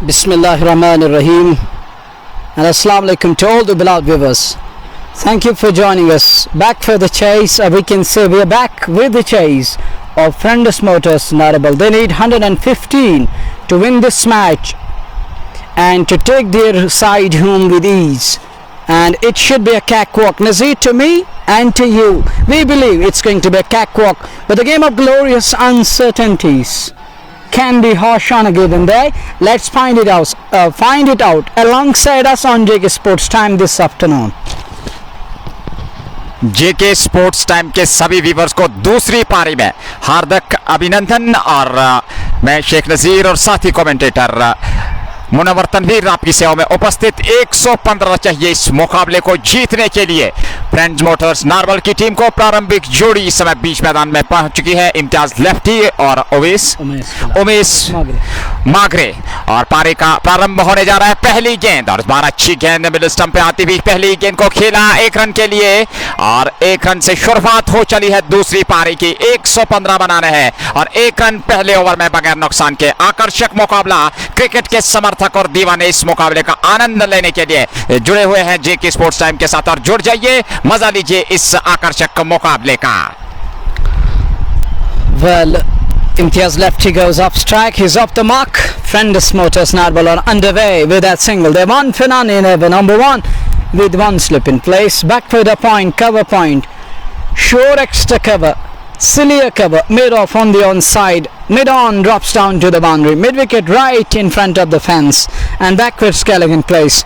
Bismillahir Rahmanir Rahim, and Assalamu Alaikum to all the beloved viewers. Thank you for joining us. Back for the chase, we can say we are back with the chase of Motors Narbal. They need 115 to win this match and to take their side home with ease. And it should be a cakewalk. Nazir, to me and to you, we believe it's going to be a cakewalk. But the game of glorious uncertainties can be harsh on a given day. Let's find it out. Alongside us on JK Sports Time this afternoon. JK sports time के सभी viewers को दूसरी पारी में हार्दिक अभिनंदन। और मैं शेख नजीर और साथी कमेंटेटर मुनव्वर तनवीर आपकी सेवा में उपस्थित। 115 चाहिए इस मुकाबले को जीतने के लिए। फ्रेंड्स मोटर्स नार्बल की टीम को प्रारंभिक जोड़ी इस समय बीच मैदान में पहुंच चुकी है। इम्तियाज लेफ्टी और उमेश मागरे। और पारी का प्रारंभ होने जा रहा है। पहली गेंद और इस बार अच्छी गेंद मिडिल स्टंप पे आती हुई पहली गेंद को खेला 1 रन के लिए और 1 रन से शुरुआत हो चली है दूसरी पारी की। 115 बनाने हैं और 1 रन पहले ओवर में बगैर नुकसान के। आकर्षक मुकाबला। क्रिकेट के समर्थक और दीवाने इस मुकाबले का आनंद लेने के लिए जुड़े हुए हैं जेके स्पोर्ट्स टाइम के साथ और जुड़ जाइए, मजा लीजिए इस आकर्षक मुकाबले का। Well, Imtiaz lefty goes off strike. He's off the mark. Motors Narbal are underway with that single. They're 1 for none in over number 1 with 1 slip in place. Back for the point, cover point. Short extra cover. Sillier cover. Mid off on the onside. Mid on drops down to the boundary. Mid wicket right in front of the fence. And backward scaling in place.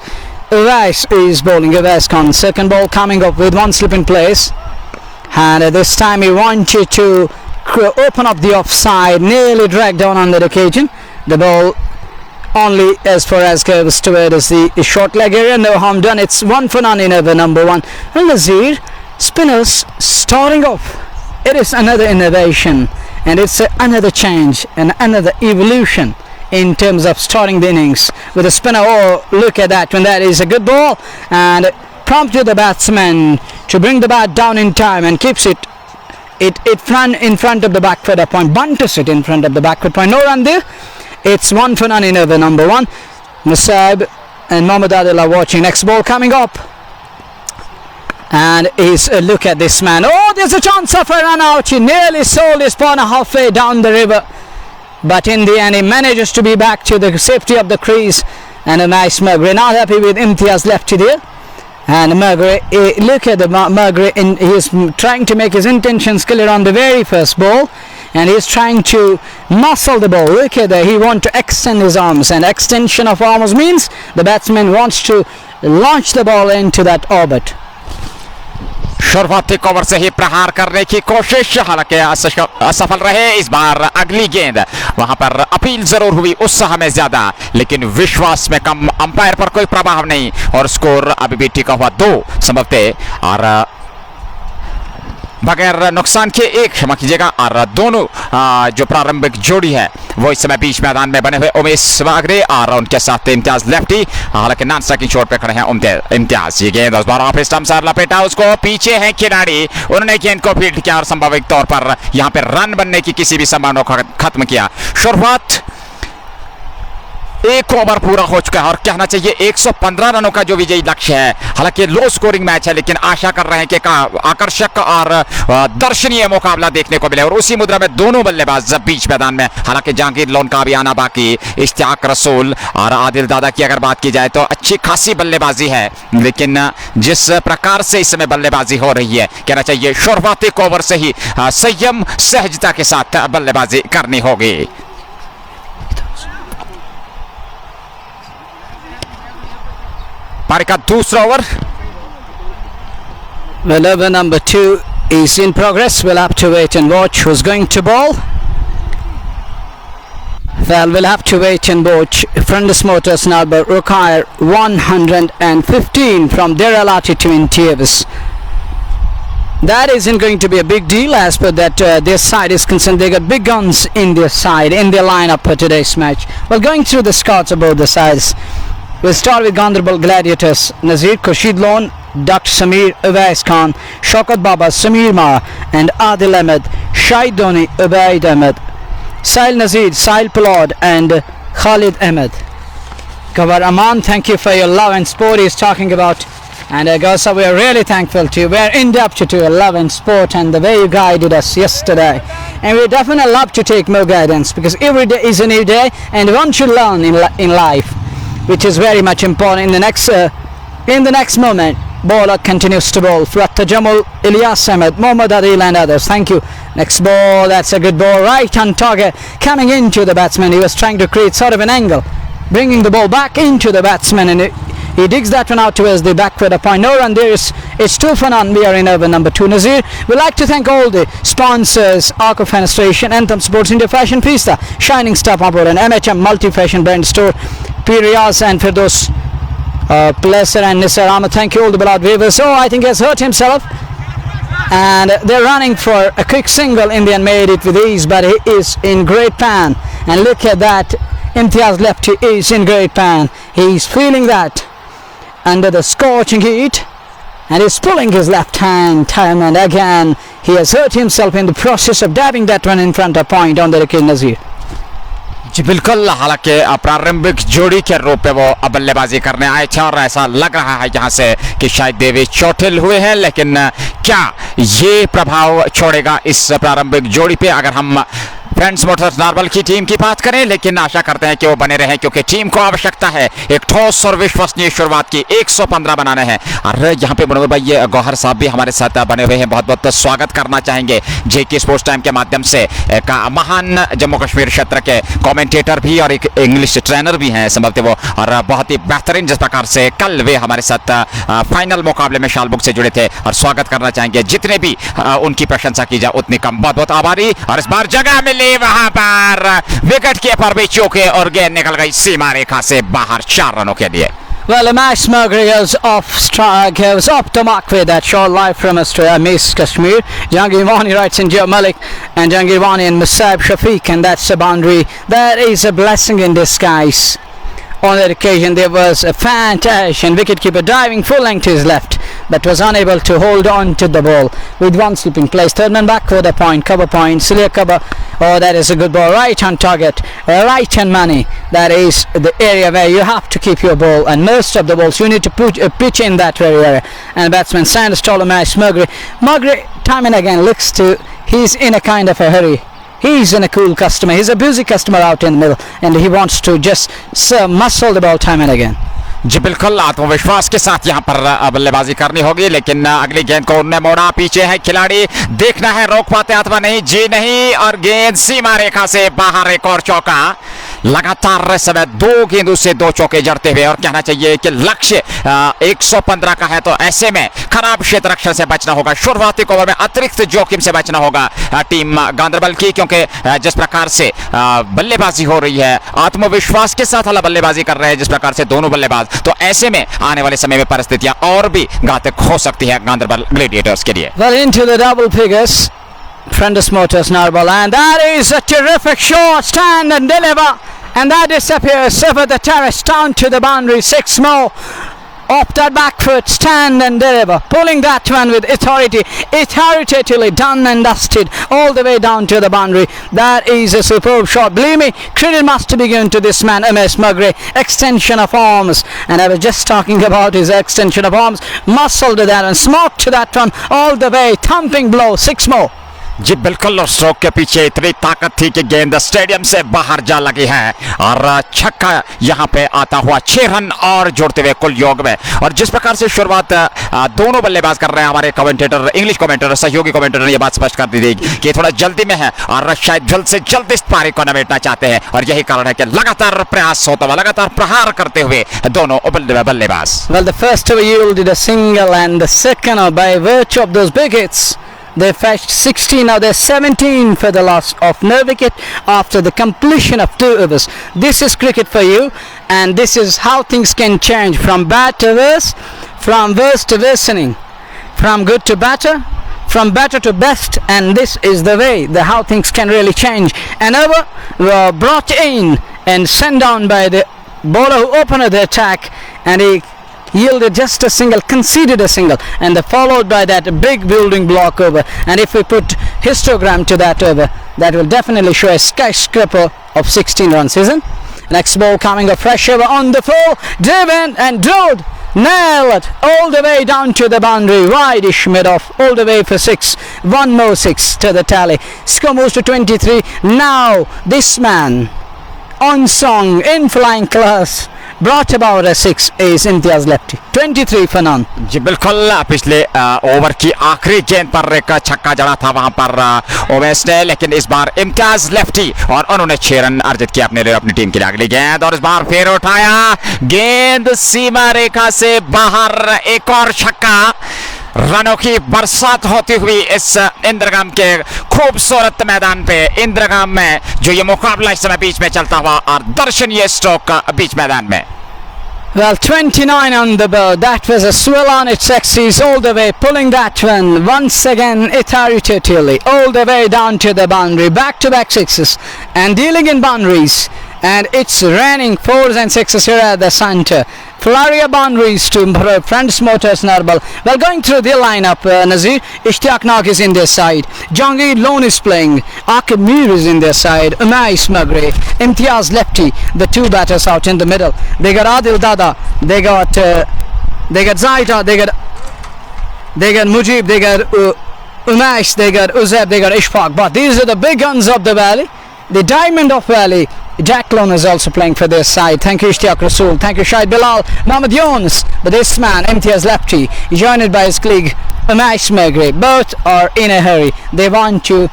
Uwais is bowling. Uwais Khan. Second ball coming up with 1 slip in place. And this time he wanted to open up the offside, nearly dragged down on that occasion. The ball only as far as goes towards the short leg area. No harm done. It's 1 for none in over number 1. Well, Nazir, spinners starting off. It is another innovation and it's another change and another evolution in terms of starting the innings with a spinner. Oh, look at that, when that is a good ball and prompted the batsman to bring the bat down in time and keeps it in front of the backfoot point, bunts it in front of the backfoot point. No run there. It's 1 for none in over number 1. Musab and Mohammad Adil are watching. Next ball coming up. And is look at this man. Oh, there's a chance of a run out. He nearly sold his corner halfway down the river. But in the end, he manages to be back to the safety of the crease. And a nice Murray. Not happy with Imtiaz lefty there. And Murray, look at the Murray, he's trying to make his intentions clear on the very first ball, and he's trying to muscle the ball. Look at that, he wants to extend his arms, and extension of arms means the batsman wants to launch the ball into that orbit. शुरुआती cover से ही प्रहार करने की कोशिश, हालांकि असफल रहे। इस बार अगली गेंद वहां पर अपील जरूर हुई, उत्साह में ज्यादा लेकिन विश्वास में कम। अंपायर पर कोई प्रभाव नहीं और स्कोर अभी भी टिका हुआ 2 संभवतः और बगैर नुकसान के 1, क्षमा कीजिएगा। और दोनों जो प्रारंभिक जोड़ी है वो इस समय बीच मैदान में बने हुए उमेश मागरे और उनके साथ इम्तियाज लेफ्टी, हालांकि नॉन स्ट्राइकिंग शॉट पे खड़े हैं इम्तियाज। ये गेंद 10 बार ऑफ स्टंप से लपेटा, उसको पीछे है खिलाड़ी, उन्होंने गेंद को फील्ड किया और संभावित तौर पर यहां पे रन बनने की किसी भी संभावना को खत्म किया। शुरुआत 1 ओवर पूरा हो चुका है और कहना चाहिए 115 रनों का जो विजयी लक्ष्य है। हालांकि लो स्कोरिंग मैच है लेकिन आशा कर रहे हैं कि आकर्षक और दर्शनीय मुकाबला देखने को मिले। और उसी मुद्रा में दोनों बल्लेबाज बीच मैदान में, हालांकि जहांगीर लोन का भी आना बाकी, इश्तियाक रसूल और आदिल दादा की अगर बात की जाए तो अच्छी खासी बल्लेबाजी है, लेकिन जिस प्रकार से इस समय बल्लेबाजी हो रही है कहना चाहिए शुरुआती ओवर से ही संयम सहजता के साथ बल्लेबाजी करनी होगी। पारी का दूसरा over. Well, over number 2 is in progress. We'll have to wait and watch who's going to bowl. Well, we'll have to wait and watch. Motors Narbal require 115 from their altitude in Tevis. That isn't going to be a big deal as per that their side is concerned. They got big guns in their side, in their lineup for today's match. Well, going through the scouts about the sides, we'll start with Ganderbal Gladiators. Nazir, Khurshid Lone, Dr. Samir, Uwais Khan, Shaukat Baba, Samir Ma and Adil Ahmed, Shahid Dhoni, Ubaid Ahmed, Sahil Nazir, Sahil Palod and Khalid Ahmed. Kabar Aman, thank you for your love and sport he's talking about. And Gausa, we are really thankful to you. We are indebted to your love and sport and the way you guided us yesterday. And we definitely love to take more guidance, because every day is a new day and one should learn in life, which is very much important. In the next moment, bowler continues to bowl. Fratta Jamul, Ilyas Ahmed, Mohammad Adil and others. Thank you. Next ball, that's a good ball. Right on target, coming into the batsman. He was trying to create sort of an angle, bringing the ball back into the batsman, and he digs that one out towards the backward point. No run there. It's 2 for none. We are in over number 2. Nazir, we'd like to thank all the sponsors: Arco Fenestration, Anthem Sports India, Fashion Pista, Shining Star Pumper and MHM Multi Fashion Brand Store, Pirias and Firdos, Pleasure and Nisar Ahmed. Thank you all the beloved viewers. Oh, I think he has hurt himself, and they're running for a quick single. Indian made it with ease, but he is in great pan. And look at that, Imtiaz lefty is in great pan. He's feeling that under the scorching heat, and he's pulling his left hand time and again. He has hurt himself in the process of dabbing that one in front of point on the wicket. Nazir, जी बिल्कुल, हालांकि प्रारंभिक जोड़ी के रूप में वो बल्लेबाजी करने आए थे और ऐसा लग रहा है यहाँ से कि शायद देवी चोटिल हुए हैं, लेकिन क्या ये प्रभाव छोड़ेगा इस प्रारंभिक जोड़ी पे अगर हम फ्रेंड्स मोटर्स नार्बल की टीम की बात करें? लेकिन आशा करते हैं कि वो बने रहें, क्योंकि टीम को आवश्यकता है एक ठोस और विश्वसनीय शुरुआत की। 115 बनाने हैं। और यहाँ पे मनोहर भाई गौहर साहब भी हमारे साथ बने हुए हैं, बहुत बहुत स्वागत करना चाहेंगे जेके स्पोर्ट्स टाइम के माध्यम से। एक महान जम्मू कश्मीर क्षेत्र के कमेंटेटर भी और एक इंग्लिश ट्रेनर भी हैं संभवतः वो, और बहुत ही बेहतरीन जिस प्रकार से कल वे हमारे साथ फाइनल मुकाबले में शालबुक से जुड़े थे, और स्वागत करना चाहेंगे। जितने भी उनकी प्रशंसा की जाए उतनी कम। बहुत बहुत आभारी। और इस बार जगह मिली वहां पर विकेट कीपर भी चूके और गेंद निकल गई सीमा रेखा से बाहर 4 रनों के लिए। well, Max Murray was off strike. He was off the mark with that shot live from Australia. Miss Kashmir. Jahangir Wani writes in Joe Malik and Jahangir Wani and Musab Shafiq, and that's a boundary. That is a blessing in disguise. On that occasion, there was a fantastic wicketkeeper diving full length to his left, but was unable to hold on to the ball with one slipping place. Third man back for the point, cover point, Celia cover. Oh, that is a good ball, right on target, right on money. That is the area where you have to keep your ball, and most of the balls you need to put a pitch in that very area. And batsman stands tall match. Murray time and again looks to, he's in a kind of a hurry. He's in a cool customer. He's a busy customer out in the middle, and he wants to just muscle the ball time and again. जी बिल्कुल, आत्मविश्वास के साथ यहाँ पर बल्लेबाजी करनी होगी, लेकिन अगली गेंद को उन्हें मोड़ा। पीछे है खिलाड़ी, देखना है रोक पाते अथवा नहीं। जी नहीं, और गेंद सीमा रेखा से बाहर। एक और चौका। लगातार समय 2 गेंदों से 2 चौके जड़ते हुए, और कहना चाहिए कि लक्ष्य 115 का है, तो ऐसे में खराब क्षेत्र रक्षण से बचना होगा। शुरुआती ओवर में अतिरिक्त जोखिम से बचना होगा टीम गांधरबल की, क्योंकि जिस प्रकार से बल्लेबाजी हो रही है, आत्मविश्वास के साथ बल्लेबाजी कर रहे हैं जिस प्रकार से दोनों बल्लेबाज, तो ऐसे में आने वाले समय में परिस्थितियां और भी घातक हो सकती है गांधरबल ग्लैडिएटर्स के लिए। Well, into the double figures, Friends Motors Narbal, and that is a terrific shot, stand and deliver, and that disappears over the terrace down to the boundary. 6 more. Off that back foot, stand and deliver, pulling that one with authoritatively done and dusted all the way down to the boundary. That is a superb shot. Believe me, credit must be given to this man, MS Murray. Extension of arms, and I was just talking about his extension of arms. Muscle to that and smoke to that one all the way, thumping blow. 6 more. जी बिल्कुल, और stroke के पीछे इतनी ताकत थी कि गेंद stadium से बाहर जा लगी है, और छक्का यहाँ पे आता हुआ 6 रन और जोड़ते हुए कुल योग में। और जिस प्रकार से शुरुआत दोनों बल्लेबाज कर रहे हैं, हमारे कमेंटेटर, इंग्लिश कमेंटेटर, सहयोगी कमेंटेटर ने यह बात स्पष्ट कर दी थी कि थोड़ा जल्दी में है और शायद जल्द से जल्द इस पारी को नमेटना चाहते हैं, और यही कारण है कि लगातार प्रयास होता हुआ, लगातार प्रहार करते हुए दोनों बल्लेबाज। Well, the first over yielded a single, and the second by virtue of those big hits, they fetched 16. Now they're 17 for the loss of no wicket after the completion of 2 overs. This is cricket for you, and this is how things can change from bad to worse, from worse to worsening, from good to better, from better to best, and this is the way how things can really change. An over brought in and sent down by the bowler who opened the attack, and he yielded just a single, conceded a single, and followed by that big building block over. And if we put histogram to that over, that will definitely show a skyscraper of 16 runs, isn't? Next ball coming up, fresh over on the full, driven and drilled. Nail it all the way down to the boundary, wide-ish mid-off, all the way for 6. One more 6 to the tally. Score moves to 23. Now this man on song in flying class brought about a 6 is Imtiaz Lefty. 23 for none. जी बिल्कुल पिछले over की आखिरी गेंद पर एक छक्का जड़ा था वहां पर ओवेस ने, लेकिन इस बार इम्तियाज लेफ्टी और उन्होंने 6 रन अर्जित किया अपने लिए, अपनी टीम के लिए अगली गेंद, और इस बार फिर उठाया गेंद सीमा रेखा से बाहर, एक और छक्का। रनों की बरसात होती हुई इस इंद्रगाम के खूबसूरत मैदान पे, इंद्रगाम में जो ये मुकाबला इस समय बीच में चलता हुआ और दर्शनीय स्ट्रोक बीच मैदान में। Well, 29 on the board. That was a swell on its axis all the way, pulling that one once again authoritatively all the way down to the boundary, back-to-back 6s and dealing in boundaries. And it's raining 4s and 6s here at the centre. Flurry of boundaries to friends Motors Narbal. Well, going through the lineup, Nazir, Ishtiaq Nag is in their side. Jahangir Lone is playing. Aqib Mir is in their side. Umais Magre, Imtiaz Lefty, the 2 batters out in the middle. They got Adil Dada. They got Zaida. They got Mujib. They got Umais. They got Uzeb. They got Ishfaq. But these are the big guns of the valley. The diamond of valley. Jack Lone is also playing for their side. Thank you Ishtiaq Rasool. Thank you Shahid Bilal. Mohammad Yunus. But this man, Imtiaz Lefty, joined by his colleague Umais Magre. Both are in a hurry. They want to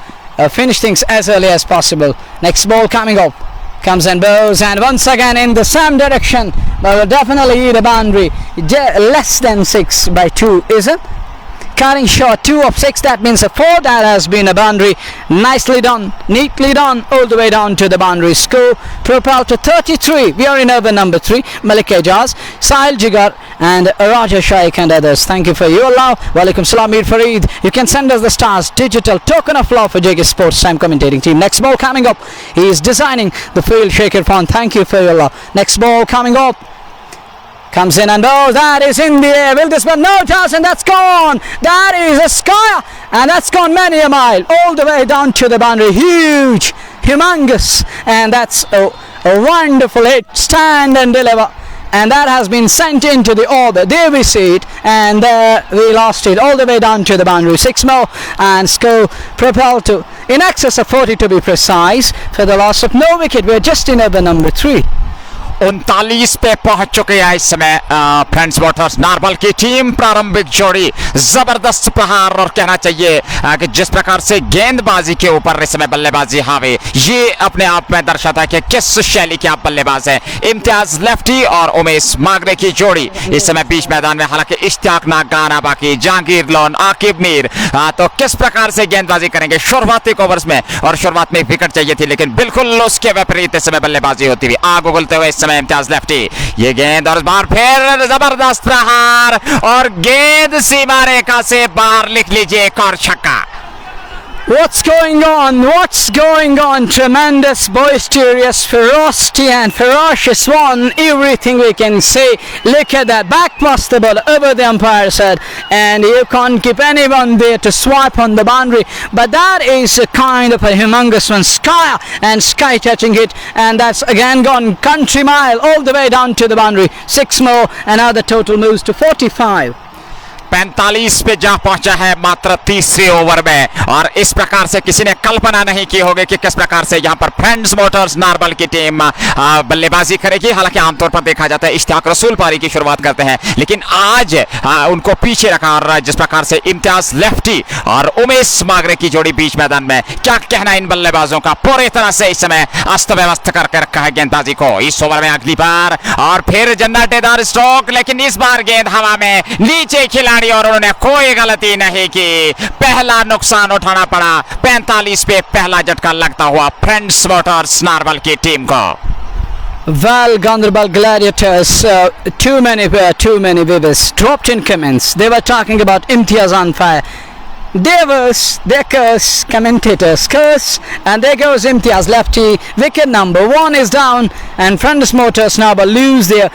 finish things as early as possible. Next ball coming up. Comes and bows, and once again in the same direction. But will definitely hit a boundary. Less than 6 by 2, is it? Cutting short, 2 of 6, that means a 4. That has been a boundary. Nicely done, neatly done, all the way down to the boundary. Score propelled to 33. We are in over number 3. Malik Ejaz, Sahil Jigar and Raja Shaikh and others. Thank you for your love. Walaikum salam, Mir Fareed. You can send us the stars, digital token of love for JK Sports Time commentating team. Next ball coming up. He is designing the field, Sheikh Irfan. Thank you for your love. Next ball coming up. Comes in and oh, that is in the air. Will this one? No chance, and that's gone. That is a sky, and that's gone many a mile, all the way down to the boundary. Huge, humongous, and that's a wonderful hit. Stand and deliver. And that has been sent into the orbit. There we see it, and we lost it all the way down to the boundary. 6 more, and score propelled to in excess of 40 to be precise for the loss of no wicket. We're just in over number 3. 39 पे पहुंच चुके हैं इस समय friends Motors Narbal की team. प्रारंभिक जोड़ी जबरदस्त प्रहार, और कहना चाहिए कि जिस प्रकार से गेंदबाजी के ऊपर इस समय बल्लेबाजी हावी, ये अपने आप में दर्शाता है कि किस शैली के आप बल्लेबाज हैं। इम्तियाज लेफ्टी और उमेश मागरे की जोड़ी इस समय बीच मैदान में, हालांकि इश्तियाक नाग गाना बाकी, जहांगीर लोन, आकिब मीर, तो किस प्रकार से गेंदबाजी करेंगे शुरुआती ओवर्स में, और शुरुआत में विकेट चाहिए थी, लेकिन बिल्कुल उसके विपरीत इस समय बल्लेबाजी होती हुई आग उगलते हुए इस इम्तियाज लेफ्टी, ये गेंद और इस बार फिर जबरदस्त प्रहार, और गेंद सीमा रेखा से बाहर, लिख लीजिए एक और छक्का। What's going on? What's going on? Tremendous, boisterous, ferocity and ferocious one. Everything we can say. Look at that. Back past the ball over the umpire's head. And you can't keep anyone there to swipe on the boundary. But that is a kind of a humongous one. Sky and sky touching hit. And that's again gone country mile all the way down to the boundary. 6 more. And now the total moves to 45. 45 पे जा पहुंचा है मात्र तीसरे over में, और इस प्रकार से किसी ने कल्पना नहीं की होगी कि किस प्रकार से यहां पर फ्रेंड्स मोटर्स नारबल की टीम बल्लेबाजी करेगी। हालांकि आमतौर पर देखा जाता है इश्तियाक रसूल पारी की शुरुआत करते हैं, लेकिन आज उनको पीछे रखा, और जिस प्रकार से इम्तियाज लेफ्टी और उमेश मागरे की जोड़ी बीच मैदान में, क्या कहना इन बल्लेबाजों का, पूरी तरह से इस समय अस्त व्यवस्थ करके रखा है गेंदबाजी को। इस ओवर में अगली बार और फिर जन्नतेदार स्ट्रोक, लेकिन इस बार गेंद हवा में नीचे खिला और उन्होंने कोई गलती नहीं की। पहला नुकसान उठाना पड़ा 45 पे, पहला झटका लगता हुआ फ्रेंड्स मोटर्स नारबल की टीम को। Well, Ganderbal Gladiators, too many viewers dropped in comments. They were talking about Imtiaz on fire. Their curse, commentators curse, and there goes Imtiaz Lefty. Wicket number 1 is down, and Friends Motors Narbal lose their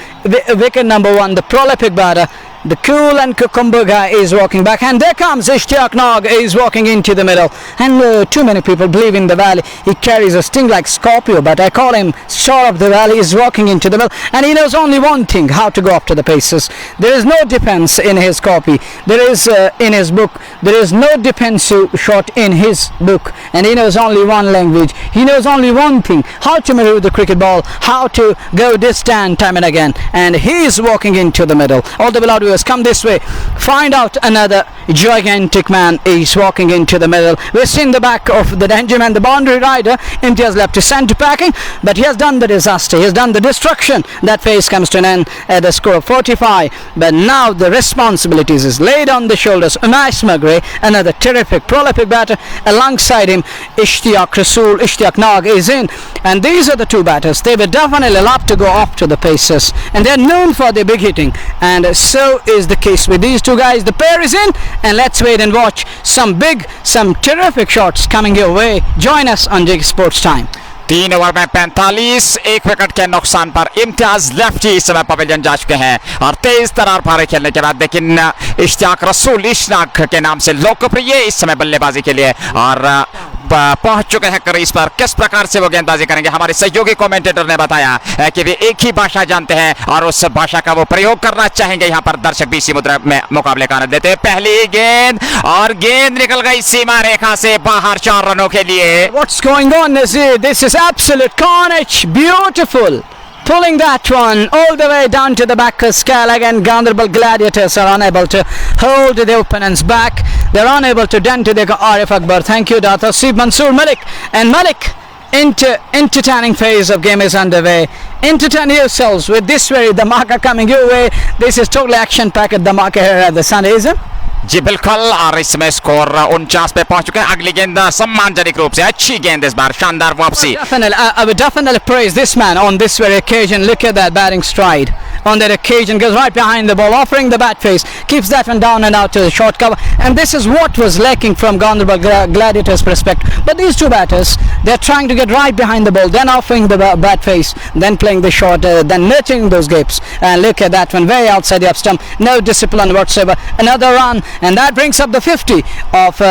wicket number 1, the prolific batter. The cool and cucumber guy is walking back, and there comes Ishtiaq Nog is walking into the middle, and too many people believe in the valley. He carries a sting like Scorpio, but I call him Star of the Valley. Is walking into the middle, and he knows only one thing: how to go after the paces. There is no defense in his copy. There is in his book. There is no defensive shot in his book, and he knows only one language. He knows only one thing: how to maneuver the cricket ball, how to go distant time and again. And he is walking into the middle. All the beloved viewers, come this way. Find out another gigantic man is walking into the middle. We've seen the back of the danger man, the boundary rider. Imtiaz left to centre packing, but he has done the disaster. He has done the destruction. That phase comes to an end at a score of 45. But now the responsibilities is laid on the shoulders. Umesh Magre, another terrific, prolific batter. Alongside him, Ishtiaq Nog is in. And these are the two batters. They were definitely allowed to go off to the paces, and they're known for their big hitting. And so is the case with these two guys. The pair is in, and let's wait and watch some terrific shots coming your way. Join us on JK Sports Time. 3 over में 45 एक wicket के नुकसान पर Imtiaz lefty इस समय pavilion जा चुके हैं, और तेज तरार पारे खेलने के बाद लेकिन इश्तियाक रसूल इशनाक के नाम से लोकप्रिय इस समय बल्लेबाजी के लिए और पहुंच चुके हैं क्रीज पर। किस प्रकार से वो गेंदबाजी करेंगे, हमारे सहयोगी कमेंटेटर ने बताया कि वे एक ही भाषा जानते हैं और उस भाषा का वो प्रयोग करना चाहेंगे। यहाँ पर दर्शक भी इसी मुद्रा में मुकाबले का आनंद लेते हैं। पहली गेंद, और गेंद निकल गई सीमा रेखा से बाहर 4 रनों के लिए। What's going on, Nazir? This is absolute carnage. Beautiful. Pulling that one all the way down to the back of scale. Again, Ganderbal Gladiators are unable to hold the opponents back. They're unable to dent to the Arif Akbar. Thank you, Data Sib Mansoor Malik. And Malik, entertaining phase of game is underway. Entertain yourselves with this very dhamaka coming your way. This is totally action-packed dhamaka here at the Sunday, isn't it? जी बिल्कुल, और इसमें score 49 पे पहुंच चुके हैं। अगली गेंद सम्मानजनक रूप से अच्छी गेंद, इस बार शानदार वापसी। I would definitely praise this man on this very occasion. Look at that batting stride. On that occasion, goes right behind the ball, offering the bat face, keeps that one down and out to the short cover. And this is what was lacking from Ganderbal Gladiators' perspective. But these two batters, they're trying to get right behind the ball, then offering the bat face, then playing the short, then nurturing those gaps. And look at that one, very outside the up stump, no discipline whatsoever. Another run, and that brings up the 50 of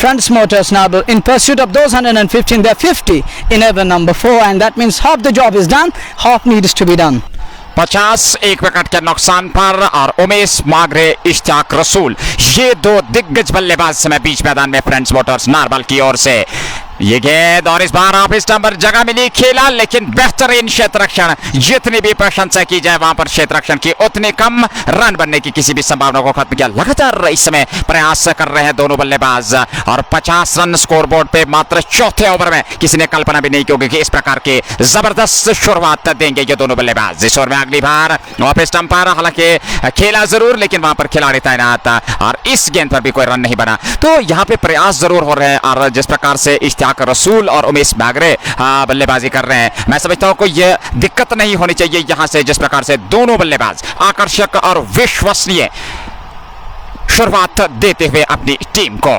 Friends Motors Narbal. In pursuit of those 115, they're 50 in over number 4, and that means half the job is done, half needs to be done. 50 एक wicket के नुकसान पर, और उमेश मागरे, इश्तियाक रसूल, ये दो दिग्गज बल्लेबाज समय बीच मैदान में फ्रेंड्स मोटर्स नारबल की ओर से। ये गेंद, और इस बार ऑफ स्टंप पर जगह मिली, खेला, लेकिन बेहतरीन क्षेत्र रक्षण। जितनी भी प्रशंसा की जाए वहां पर क्षेत्र रक्षण की उतनी कम, रन बनने की किसी भी संभावना को खत्म किया। लगातार इस समय प्रयास कर रहे हैं दोनों बल्लेबाज, और 50 रन स्कोरबोर्ड पे मात्र चौथे ओवर में। किसी ने कल्पना भी नहीं की कि इस प्रकार के जबरदस्त शुरुआत देंगे ये दोनों बल्लेबाज। इस ओवर में अगली बार ऑफ स्टंप पर, हालांकि खेला जरूर, लेकिन वहां पर खिलाड़ी तैनात, और इस गेंद पर भी कोई रन नहीं बना। तो यहाँ पे प्रयास जरूर हो रहे हैं, और जिस प्रकार से रसूल और उमेश मागरे बल्लेबाजी कर रहे हैं, मैं समझता हूं कोई ये दिक्कत नहीं होनी चाहिए यहां से। जिस प्रकार से दोनों बल्लेबाज आकर्षक और विश्वसनीय शुरुआत देते हुए अपनी टीम को।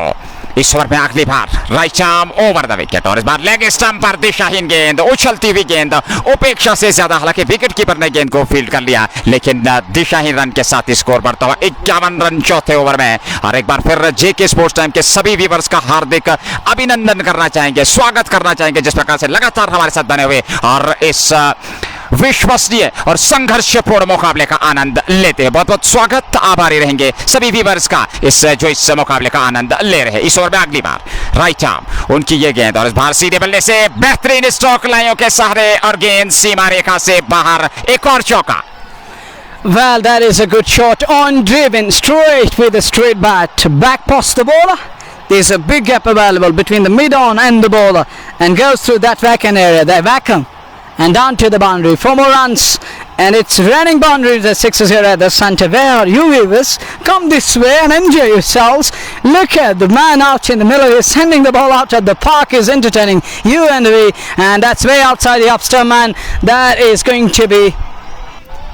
इस ओवर में अगली बार right arm over the wicket, और इस बार लेग स्टंप पर दिशाहीन गेंद, उछलती हुई गेंद, उपेक्षा से ज्यादा, हालांकि विकेट कीपर ने गेंद को फील्ड कर लिया, लेकिन दिशाहीन रन के साथ स्कोर बढ़ता हुआ 51 रन चौथे ओवर में। और एक बार फिर जेके स्पोर्ट्स टाइम के सभी व्यूअर्स का हार्दिक अभिनंदन करना चाहेंगे, स्वागत करना चाहेंगे, जिस प्रकार से लगातार हमारे साथ बने हुए और इस विश्वसनीय और संघर्षपूर्ण मुकाबले का आनंद लेते हैं। बहुत बहुत स्वागत, आभारी रहेंगे सभी व्यूअर्स का जो इस मुकाबले का आनंद ले रहे हैं। इस ओवर में अगली बार राइट आर्म उनकी ये गेंद, और इस बार सीधे बल्ले से बेहतरीन स्ट्रोक लाइनों के सहारे, और गेंद सीमा रेखा से बाहर, एक और चौका। Well, that is a good shot, on driven straight with a straight bat, back past the bowler. There's a big gap available between the mid-on and the bowler, and goes through that vacant area, the vacuum, and down to the boundary. 4 more runs, and it's running boundaries at 6 here at the center. Where are you viewers? Come this way and enjoy yourselves. Look at the man out in the middle. He's sending the ball out at the park. Is entertaining you and me, and that's way outside the upstairs man. That is going to be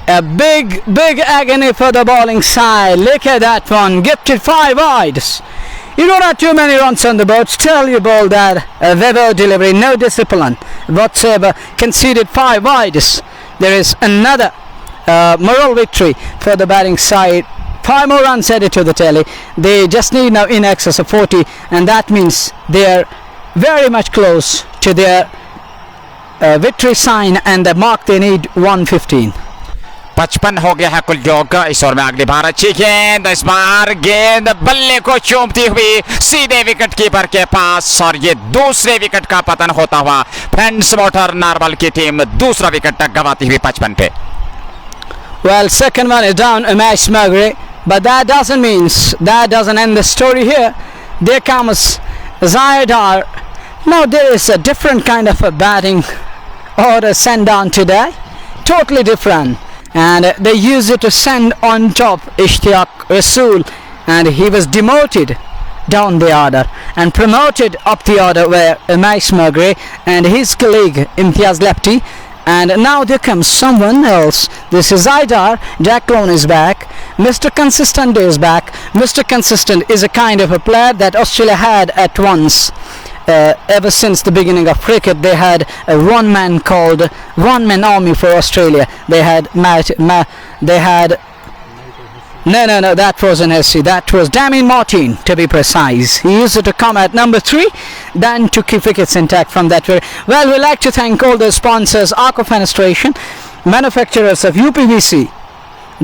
a big agony for the bowling side. Look at that one, gifted 5 wides. You don't have too many runs on the board. Still you bowl that Weber delivery, no discipline whatsoever. Conceded 5 wides. There is another moral victory for the batting side 5 more runs added to the tally. They just need now in excess of 40, and that means they are very much close to their victory sign, and the mark they need 115. 55 हो गया है कुल योग इस over में। अगली बार अच्छी गेंद, इस बार गेंद बल्ले को चूमती हुई सीधे विकेट कीपर के पास, और ये दूसरे विकेट का पतन होता हुआ फ्रेंड्स मोटर नारबल की टीम दूसरा विकेट तक गंवाती हुई 55 पे। Well, second one is down, Umesh Magre, but that doesn't end the story here. There comes Zayedar. Now there is a different kind of a batting order sent down today, totally different, and they used it to send on top Ishtiaq Rasool, and he was demoted down the order and promoted up the order where Umesh Magre and his colleague Imtiaz Lepti. And now there comes someone else. This is Zaidar. Jack Lone is back. Mr. Consistent is back. Mr. Consistent is a kind of a player that Australia had at once. Ever since the beginning of cricket, they had a one-man army for Australia. They had No, that wasn't SC. That was Damien Martin, to be precise. He used to come at number 3, then to keep wickets intact from that way. Well, we'd like to thank all the sponsors: Arc of Fenestration, manufacturers of UPVC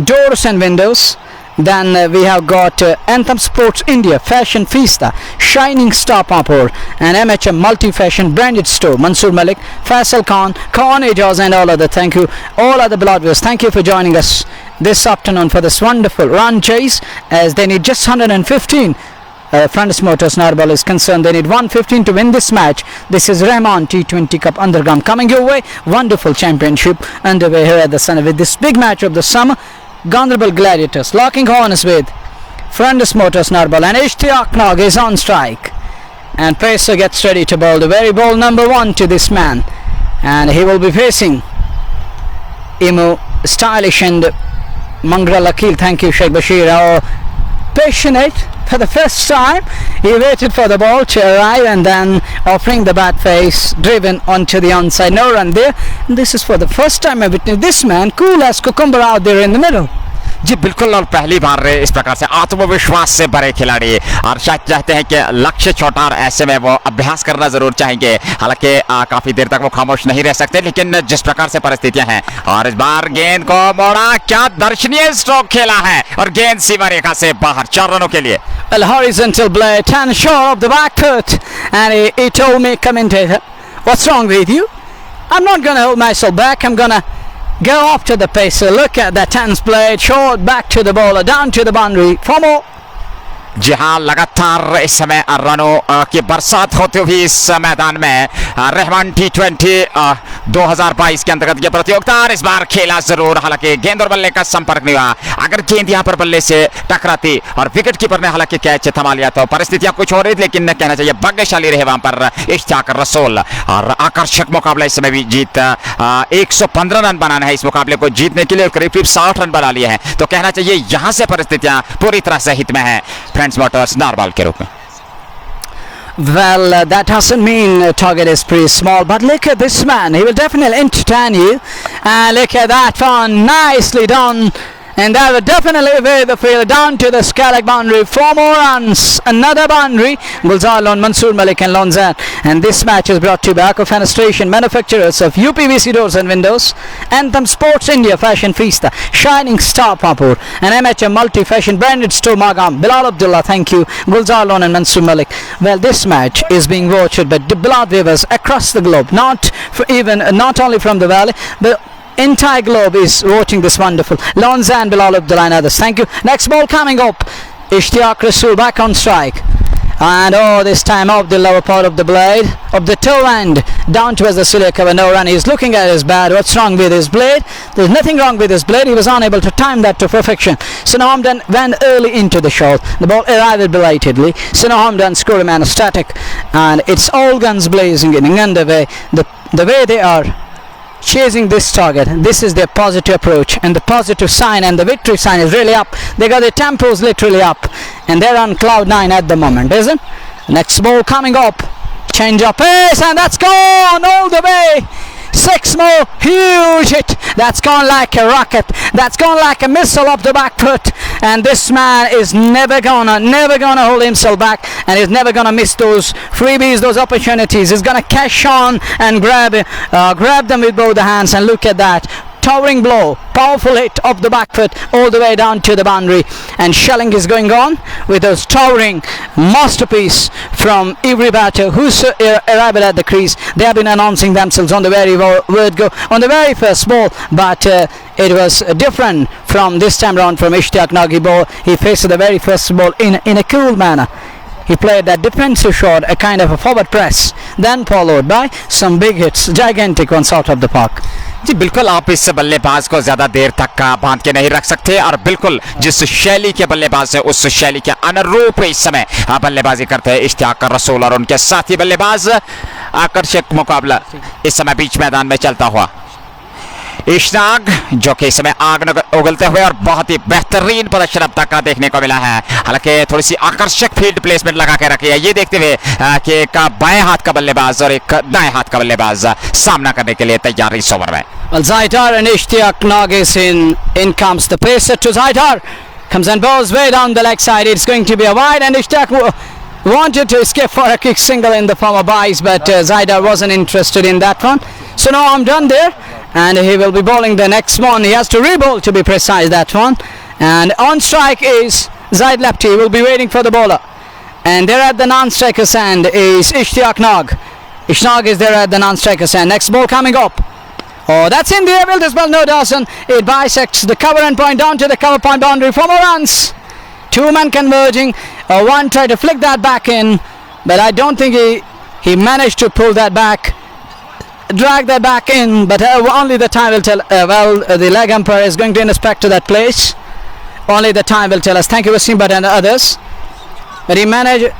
doors and windows. Then we have got Anthem Sports India, Fashion Fiesta, Shining Star Papur, and MHM Multi-Fashion Branded Store, Mansoor Malik, Faisal Khan, Khan Ejaz, and all other. Thank you, all other beloved viewers. Thank you for joining us this afternoon for this wonderful run chase, as they need just 115. Friends Motors Narbal is concerned, they need 115 to win this match. This is Rehman T20 Cup Andergam coming your way. Wonderful championship underway here at the Sun with this big match of the summer. Ganderbal Gladiators locking horns with Friends Motors Narbal, and Ishtiaq Nog is on strike, and Pacer gets ready to bowl the very ball number 1 to this man, and he will be facing Imu Stylish and Mangra Lakil. Thank you, Sheikh Bashir. Our passionate for the first time, he waited for the ball to arrive, and then offering the bat face, driven onto the onside. No run there, and this is for the first time I witnessed this man cool as cucumber out there in the middle. जी बिल्कुल, और पहली बार इस प्रकार से आत्मविश्वास से भरे खिलाड़ी, और शायद चाहते हैं कि लक्ष्य छोटा और ऐसे में वो अभ्यास करना जरूर चाहेंगे। हालांकि काफी देर तक वो खामोश नहीं रह सकते, लेकिन जिस प्रकार से परिस्थितियां हैं, और इस बार गेंद को मोड़ा, क्या दर्शनीय स्ट्रोक खेला है, और गेंद सीमा रेखा से बाहर 4 रनों के लिए। Well, horizontal blade, 10 short of the back foot, and he told me, commentator, what's wrong with you? I'm not gonna hold myself back, I'm gonna go after the pacer. Look at that tense blade, short back to the bowler, down to the boundary for more. जी हाँ, लगातार इस समय रनों की बरसात होते हुए इस मैदान में रहमान T20 2022 के अंतर्गत ये प्रतियोगिता, और इस बार खेला जरूर, हालांकि गेंद और बल्ले का संपर्क नहीं हुआ। अगर गेंद यहाँ पर बल्ले से टकराती और विकेट कीपर ने हालांकि कैच थमा लिया तो परिस्थितियां कुछ हो रही थी, लेकिन कहना चाहिए भाग्यशाली रहे वहां पर इश्तियाक रसूल, और आकर्षक मुकाबला इस समय भी जीत 115 रन बनाना है इस मुकाबले को जीतने के लिए, करीब 60 रन बना लिए हैं, तो कहना चाहिए यहां से परिस्थितियां पूरी तरह से हित में है फ्रेंड्स मोटर्स नारबाल के रूप में। Well, that doesn't mean target is pretty small, but look at this man, he will definitely entertain you, and look at that one, nicely done, and that will definitely weigh the field down to the Skalak boundary. 4 more runs, another boundary. Gulzar on Mansoor Malik and Lonzan, and this match is brought to you by Arc of Fenestration, manufacturers of UPVC doors and windows, Anthem Sports India, Fashion Fiesta, Shining Star Papur, and MHM Multi-Fashion Branded Store Magam. Bilal Abdullah, thank you, Gulzar Lon and Mansoor Malik. Well, this match is being watched by beloved viewers across the globe, not only from the valley, but entire globe is watching this wonderful. Lonzan, Bilal Abdullah and others, thank you. Next ball coming up, Ishtiaq Rasool back on strike, and this time off the lower part of the blade, of the toe end, down towards the cilia cover. No run. He's looking at his bat. What's wrong with his blade? There's nothing wrong with his blade. He was unable to time that to perfection. Sino Hamdan went early into the shot. The ball arrived belatedly. Sino Hamdan scored a man static, and it's all guns blazing in underway. The way they are chasing this target, this is their positive approach, and the positive sign and the victory sign is really up. They got their tempos literally up, and they're on cloud 9 at the moment, isn't? Next ball coming up, change of pace, and that's gone all the way 6 more, huge hit. That's gone like a rocket. That's gone like a missile up the back foot. And this man is never gonna hold himself back, and he's never gonna miss those freebies, those opportunities. He's gonna cash on and grab them with both the hands. And look at that. Towering blow, powerful hit up the back foot all the way down to the boundary, and shelling is going on with those towering masterpiece from every batter who's arrived at the crease. They have been announcing themselves on the very word go on the very first ball, but it was different from this time round from Ishtiaq Nagi. He faced the very first ball in a cool manner. He played that defensive shot, a kind of a forward press, then followed by some big hits, gigantic ones out of the park. जी बिल्कुल, आप इस बल्लेबाज को ज्यादा देर तक बांध के नहीं रख सकते, और बिल्कुल जिस शैली के बल्लेबाज है उस शैली के अनुरूप इस समय बल्लेबाजी करते हैं इश्तियाक रसूल और उनके साथी बल्लेबाज। आकर्षक मुकाबला इस समय बीच मैदान में चलता हुआ। इश्तियाक जो कि इस समय आग उगलते हुए और बहुत ही बेहतरीन प्रदर्शन अब तक देखने को मिला है। हालांकि थोड़ी सी आकर्षक फील्ड प्लेसमेंट लगा के रखी है, ये देखते हुए कि एक बाएं हाथ का बल्लेबाज और एक दाएं हाथ का बल्लेबाज सामना करने के लिए तैयार इस ओवर में। Well, Zaidar and Ishtiaq Nagis in comes the pacer to Zaidar, comes and bowls way down the leg side. It's going to be a wide, and Ishtiaq wanted to escape for a kick single in the form of buys, but Zaidar wasn't interested in that one. So now I'm done there, and he will be bowling the next one. He has to re-bowl, to be precise, that one. And on strike is Zaid Lepti. He will be waiting for the bowler. And there at the non-striker's end is Ishtiaq Nag. Ishtiaq is there at the non-striker's end. Next ball coming up. Oh, that's in the air. Will this ball? No, Dawson. It bisects the cover and point down to the cover point boundary for more runs. Two men converging. One tried to flick that back in, but I don't think he managed to pull that back, drag that back in, but only the time will tell. The leg umpire is going to inspect to that place. Only the time will tell us. Thank you, Wasim, but and others. But he managed.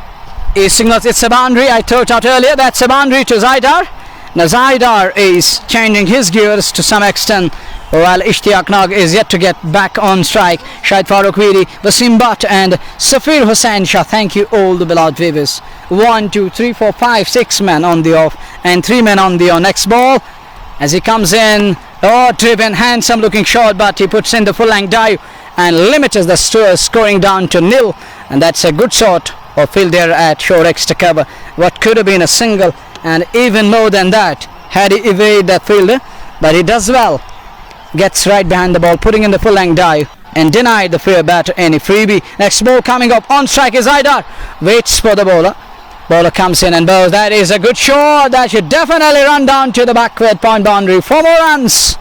He signals it's a boundary. I thought out earlier that's a boundary to Zaidar. Now Zaidar is changing his gears to some extent, while Ishtiaq Nag is yet to get back on strike. Shahid Farooq Veeri, Wasim Butt and Safir Hussain Shah. Thank you all the beloved viewers. 1, 2, 3, 4, 5, 6 men on the off and 3 men on the on. Next ball as he comes in. Oh, driven, handsome looking shot, but he puts in the full length dive and limits the scoring down to 0. And that's a good shot of field there at short extra cover. What could have been a single, and even more than that had he evaded that fielder, but he does well. Gets right behind the ball, putting in the full length dive and denied the fair batter any freebie. Next ball coming up on strike is Zaidar. Waits for the bowler. Bowler comes in and bows. That is a good shot. That should definitely run down to the backward point boundary for more runs.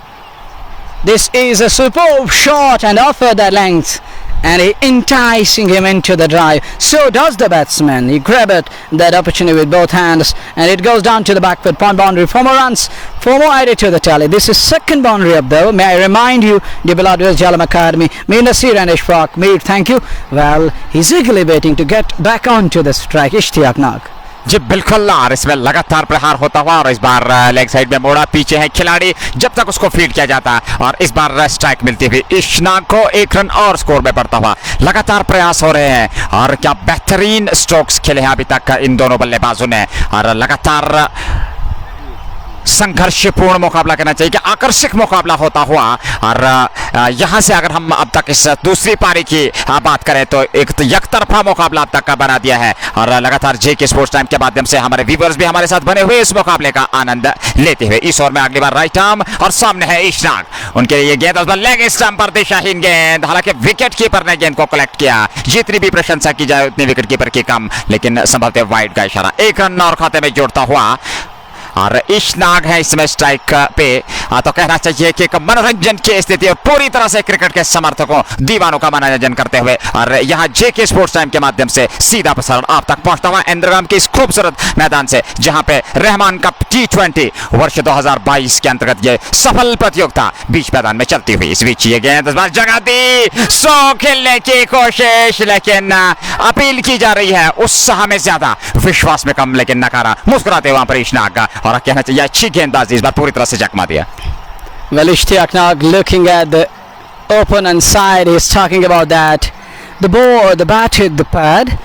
This is a superb shot and offered that length, and he enticing him into the drive. So does the batsman. He grabbed that opportunity with both hands, and it goes down to the backward point boundary for more runs, for more added to the tally. This is second boundary up though. May I remind you, the beloved Jalam Academy, Mir Nasir and Ishfaq. Mir, thank you. Well, he's eagerly waiting to get back onto the strike. Ishtiaq Nag. जी बिल्कुल, और इसमें लगातार प्रहार होता हुआ, और इस बार leg side में मोड़ा, पीछे है खिलाड़ी जब तक उसको फीड किया जाता, और इस बार स्ट्राइक मिलती हुई इश्तियाक को 1 रन और स्कोर में पड़ता हुआ। लगातार प्रयास हो रहे हैं, और क्या बेहतरीन स्ट्रोक्स खेले हैं अभी तक इन दोनों बल्लेबाजों ने, और लगातार संघर्षपूर्ण मुकाबला करना चाहिए कि आकर्षक मुकाबला होता हुआ। और यहां से अगर हम अब तक इस दूसरी पारी की बात करें तो एक यकतरफा मुकाबला अब तक का बना दिया है, और लगातार जेके स्पोर्ट्स टाइम के माध्यम से हमारे व्यूअर्स भी हमारे साथ बने हुए इस मुकाबले का आनंद लेते हुए। इस ओवर में अगली बार राइट आर्म, और सामने है इश्तियाक, उनके लिए गेंद लेग स्टंप पर दिशाहीन गेंद। हालांकि विकेट कीपर ने गेंद को कलेक्ट किया, जितनी भी प्रशंसा की जाए उतनी विकेट कीपर की कम, लेकिन संभवतः वाइड का इशारा। 1 रन और खाते में जोड़ता हुआ, और इश्तियाक है इसमें स्ट्राइक पे, तो कहना चाहिए कि एक मनोरंजन की स्थिति और पूरी तरह से क्रिकेट के समर्थकों दीवानों का मनोरंजन करते हुए। और यहाँ जेके स्पोर्ट्स टाइम के माध्यम से सीधा प्रसारण आप तक पहुंचता हुआ अंडरगाम के इस खूबसूरत मैदान से, जहां पे रहमान कप T20 वर्ष 2022 के अंतर्गत ये सफल प्रतियोगिता बीच मैदान में चलती हुई। इस बीच ये गेंद इस बार जगह दी, 100 खेलने की कोशिश, लेकिन अपील की जा रही है उत्साह में ज्यादा, विश्वास में कम, लेकिन नकारा मुस्कुराते हुए वहां पर इश्तियाक का, और कहना चाहिए अच्छी गेंदबाजी इस बार पूरी तरह से चकमा दिया। Well, Ishtiaq Nag looking at the opponent side, he's talking about that the ball, the bat hit the pad,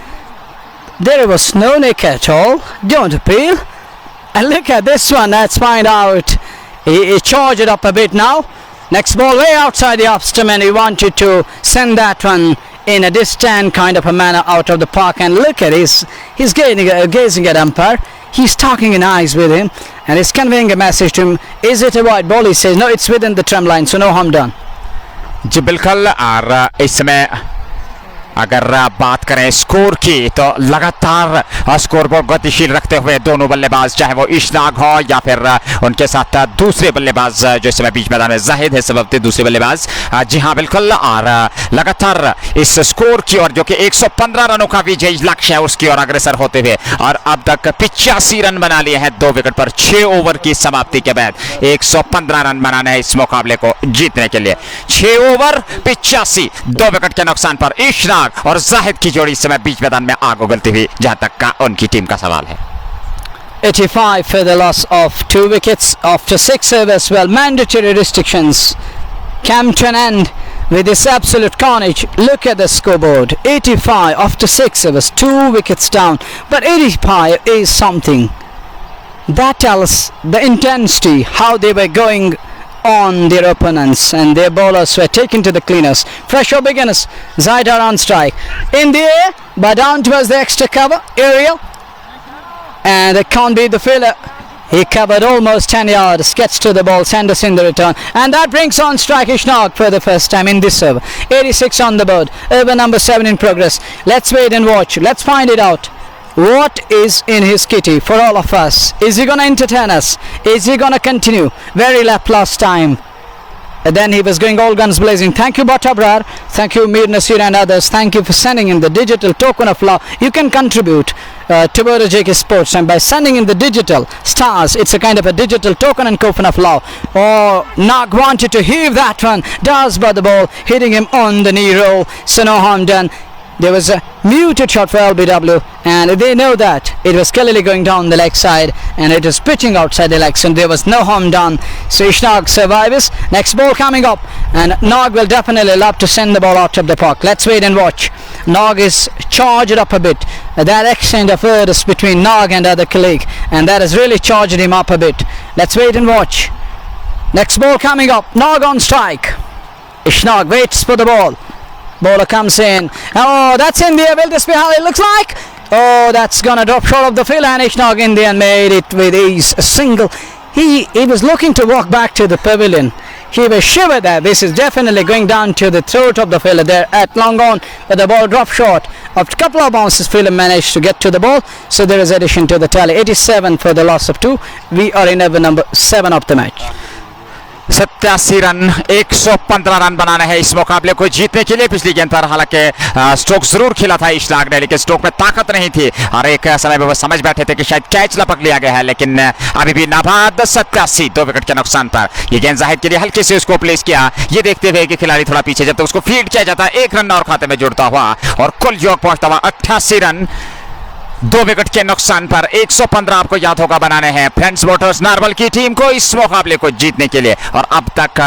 there was no nick at all, don't appeal, and look at this one, let's find out He charged it up a bit now. Next ball way outside the off stump, and he wanted to send that one in a distant kind of a manner out of the park. And look at he's gazing at umpire. He's talking in eyes with him, and he's conveying a message to him. Is it a white ball? He says no, it's within the trim line, so no harm done. जी बिल्कुल। और इस समय अगर बात करें score की तो लगातार स्कोर को गतिशील रखते हुए दोनों बल्लेबाज, चाहे वो इशनाक हो या फिर उनके साथ दूसरे बल्लेबाज जो इस समय बीच मैदान में जाहिद है सबब दूसरे बल्लेबाज। जी हाँ बिल्कुल। और लगातार इस स्कोर की ओर जो कि 115 रनों का विजयी लक्ष्य है उसकी ओर अग्रसर होते हुए, और अब तक 85 रन बना लिए हैं 2 विकेट पर 6 ओवर की समाप्ति के बाद। 115 रन बनाने हैं इस मुकाबले को जीतने के लिए। 6 ओवर 85, 2 विकेट के नुकसान पर इशनाक और जाहिद की जोड़ी इस समय बीच मैदान में आग उगलती हुई, जहां तक का उनकी टीम का सवाल है। 85 for the loss of 2 wickets after 6 overs. Well, mandatory restrictions came to an end with this absolute carnage. Look at the scoreboard. 85 after 6 overs, 2 wickets down. But 85 is something. That tells the intensity, how they were going on their opponents, and their bowlers were taken to the cleaners. Fresh or beginners, Zaidar on strike. In the air, but down towards the extra cover, aerial. And it can't be the fielder. He covered almost 10 yards, gets to the ball, Sanderson the return. And that brings on strike Ishnaaq for the first time in this over. 86 on the board, over number 7 in progress. Let's wait and watch, let's find it out. What is in his kitty for all of us? Is he going to entertain us? Is he going to continue? Very last time. And then he was going all guns blazing. Thank you Batabrar, thank you Mir Nasir and others. Thank you for sending in the digital token of love. You can contribute to JK Sports Time by sending in the digital stars. It's a kind of a digital token and token of love. Oh, Nag wanted to heave that one, does by the ball, hitting him on the knee roll. So no harm done. There was a muted shot for LBW, and they know that it was clearly going down the leg side, and it is pitching outside the legs, and there was no harm done. So Ishnaaq survives. Next ball coming up, and Nag will definitely love to send the ball out of the park. Let's wait and watch. Nag is charged up a bit. That exchange of words between Nag and other colleague, and that has really charged him up a bit. Let's wait and watch. Next ball coming up. Nag on strike. Ishnaaq waits for the ball. Bowler comes in. Oh, that's in there. Will this be how it looks like? Oh, that's gonna drop short of the field, and Ishnaaq in there and made it with ease. A single. He was looking to walk back to the pavilion. He was sure that this is definitely going down to the throat of the fielder there at long on, but the ball dropped short. After a couple of bounces, fielder managed to get to the ball, so there is addition to the tally. 87 for the loss of 2. We are in over number 7 of the match. 87 run, 115 run बनाना है इस मुकाबले को जीतने के लिए। पिछली गेंद पर हालांकि स्ट्रोक जरूर खेला था इशनाक ने, लेकिन स्ट्रोक में ताकत नहीं थी और एक समय में वो समझ बैठे थे कि शायद कैच लपक लिया गया है, लेकिन अभी भी नाबाद 87, 2 विकेट के नुकसान पर। ये गेंद जाहिद के लिए हल्के से उसको प्लेस किया, ये देखते हुए कि खिलाड़ी थोड़ा पीछे, जब तक उसको फील्ड किया जाता 1 रन और खाते में जुड़ता हुआ और कुल योग पहुंचता हुआ 88 रन, 2 विकेट के नुकसान पर। 115 आपको याद होगा बनाने हैं फ्रेंड्स मोटर्स नार्बल की टीम को इस मुकाबले को जीतने के लिए, और अब तक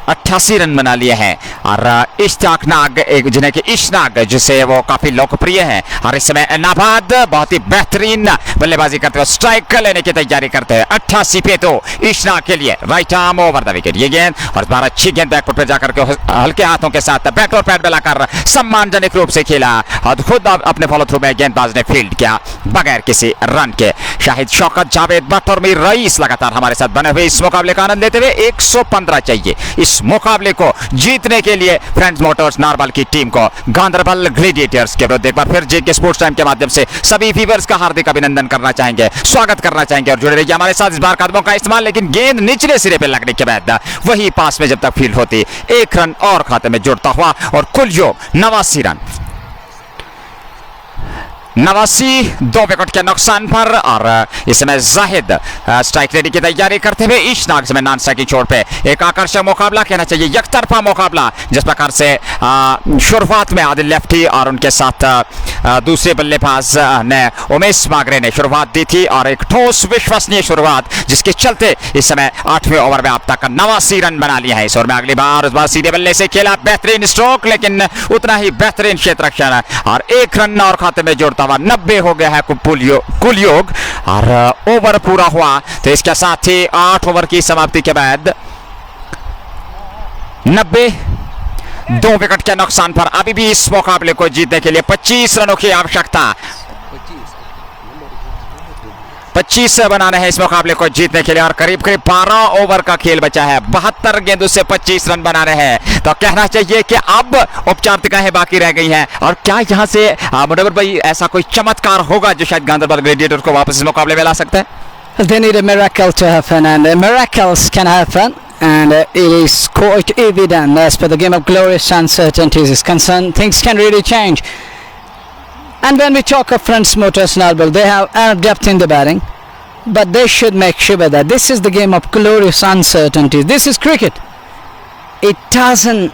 88 रन बना लिए हैं। और इश्ताक नाग, जिन्हें कि इशनाक, जिसे वो काफी लोकप्रिय हैं, और इस समय नाबाद बहुत ही बेहतरीन बल्लेबाजी करते हुए स्ट्राइक लेने की तैयारी करते हैं। 88 पे तो इशनाक के लिए right arm over the wicket ये गेंद, और बार अच्छी गेंद बैकफुट पर जाकर के हल्के हाथों के साथ बैक और पैड मिलाकर सम्मानजनक रूप से खेला, और खुद अपने फॉलो थ्रू में गेंदबाज ने फील्ड किया बगैर किसी रन के। शाहिद शौकत, जावेद भट्ट और मीर रईस लगातार हमारे साथ बने हुए इस मुकाबले का आनंद लेते हुए 115 चाहिए इस मुकाबले को जीतने के लिए फ्रेंड्स मोटर्स नार्बल की टीम को गांधरबल ग्लेडिएटर्स के विरुद्ध। एक बार फिर जेके स्पोर्ट्स टाइम के माध्यम से सभी व्यूअर्स का हार्दिक अभिनंदन करना चाहेंगे, स्वागत करना चाहेंगे, और जुड़े रहिए हमारे साथ। इस बार कदमों का इस्तेमाल, लेकिन गेंद निचले सिरे पर लगने के बाद वही पास में जब तक फील्ड होती 1 रन और खाते में जुड़ता हुआ, और कुल योग 89 रन, 89, 2 विकेट के नुकसान पर। और इस समय जाहिद स्ट्राइक लेने की तैयारी करते हुए, इशनाक समय नॉन स्ट्राइकिंग छोड़ पे एक आकर्षक मुकाबला कहना चाहिए, यकतरफा मुकाबला, जिस प्रकार से शुरुआत में आदिल लेफ्टी और उनके साथ दूसरे बल्लेबाज ने उमेश मागरे ने शुरुआत दी थी और एक ठोस विश्वसनीय शुरुआत जिसके चलते इस समय 8वें ओवर में अब तक 89 रन बना लिए हैं। इस ओवर में अगली बार उस बार सीधे बल्ले से खेला, बेहतरीन स्ट्रोक लेकिन उतना ही बेहतरीन क्षेत्र रक्षण और 1 रन और खाते में जोड़ता हुआ 90 हो गया है कुल योग और ओवर पूरा हुआ। तो इसके साथ ही 8 ओवर की समाप्ति के बाद 90 2 विकेट के नुकसान पर अभी भी इस मुकाबले को जीतने के लिए 25 रनों की आवश्यकता, 25 बनाने हैं इस मुकाबले को जीतने के लिए और करीब करीब 12 ओवर का खेल बचा है। 72 गेंदों से 25 रन बनाने हैं तो कहना चाहिए कि अब औपचारिकताएं बाकी रह गई हैं। और क्या यहां से मुनव्वर भाई ऐसा कोई चमत्कार होगा जो शायद गांधरबल ग्लेडिएटर्स को वापस इस मुकाबले में ला सकता है? They need a miracle to happen, and miracles can happen, and it is quite evident as per the game of glorious uncertainties is concerned. Things can really change. And when we talk of friends Motors Narbal, they have depth in the batting, but they should make sure that this is the game of glorious uncertainties. This is cricket. It doesn't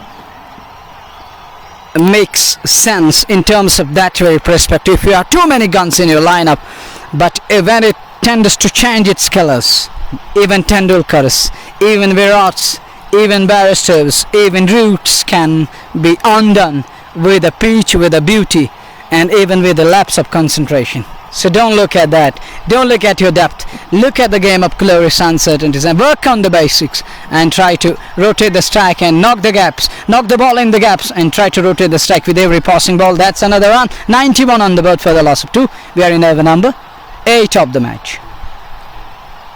make sense in terms of that very perspective. If you have too many guns in your lineup, but when it tends to change its colors, even Tendulkars, even Virats, even Barristers, even Roots can be undone with a pitch, with a beauty, and even with a lapse of concentration. So don't look at that. Don't look at your depth. Look at the game of glorious uncertainties and work on the basics and try to rotate the strike and knock the gaps. Knock the ball in the gaps and try to rotate the strike with every passing ball. That's another run. 91 on the board for the loss of 2. We are in over number 8 of the match.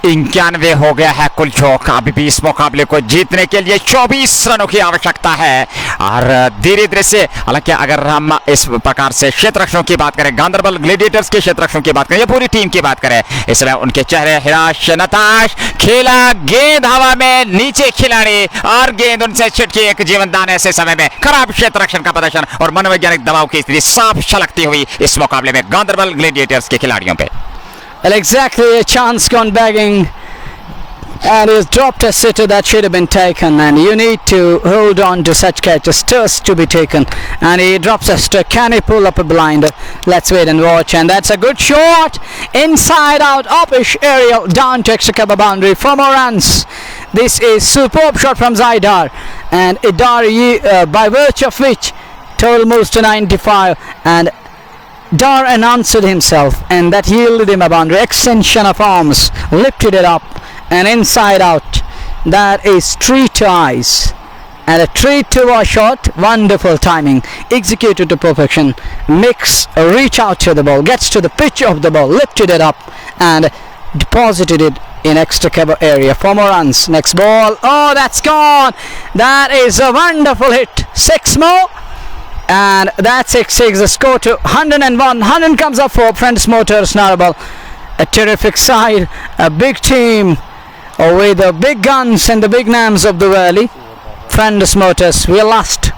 91 हो गया है कुल चौक। अभी भी इस मुकाबले को जीतने के लिए 24 रनों की आवश्यकता है और धीरे धीरे से, हालांकि अगर हम इस प्रकार से क्षेत्ररक्षकों की बात करें, गांधरबल ग्लेडिएटर्स के क्षेत्ररक्षकों की बात करें या पूरी टीम की बात करें, इस समय उनके चेहरे हिराश नताश, खेला गेंद हवा में, नीचे खिलाड़ी और गेंद उनसे छिटकी, एक जीवनदान। ऐसे समय में खराब क्षेत्ररक्षण का प्रदर्शन और मनोवैज्ञानिक दबाव की स्थिति साफ छलकती हुई इस मुकाबले में गांधरबल ग्लेडिएटर्स के खिलाड़ियों पे। Well, exactly, a chance gone begging and he's dropped a sitter that should have been taken, and you need to hold on to such catches, stirs to be taken, and he drops a sitter. Can he pull up a blinder? Let's wait and watch, and that's a good shot, inside out, uppish aerial, down to extra cover boundary for more runs. This is superb shot from Zaidar, and Idar, by virtue of which total moves to 95, and Dar announced himself, and that yielded him a boundary. Extension of arms, lifted it up and inside out. That is 3 to eyes and a 3 to a shot. Wonderful timing, executed to perfection. Mix, reach out to the ball, gets to the pitch of the ball, lifted it up and deposited it in extra cover area for more runs. Next ball, oh, that's gone. That is a wonderful hit. 6 more. And that 6 takes the score to 101. 100 comes up for Friends Motors Narbal. A terrific side, a big team with the big guns and the big names of the valley. Friends Motors, we lost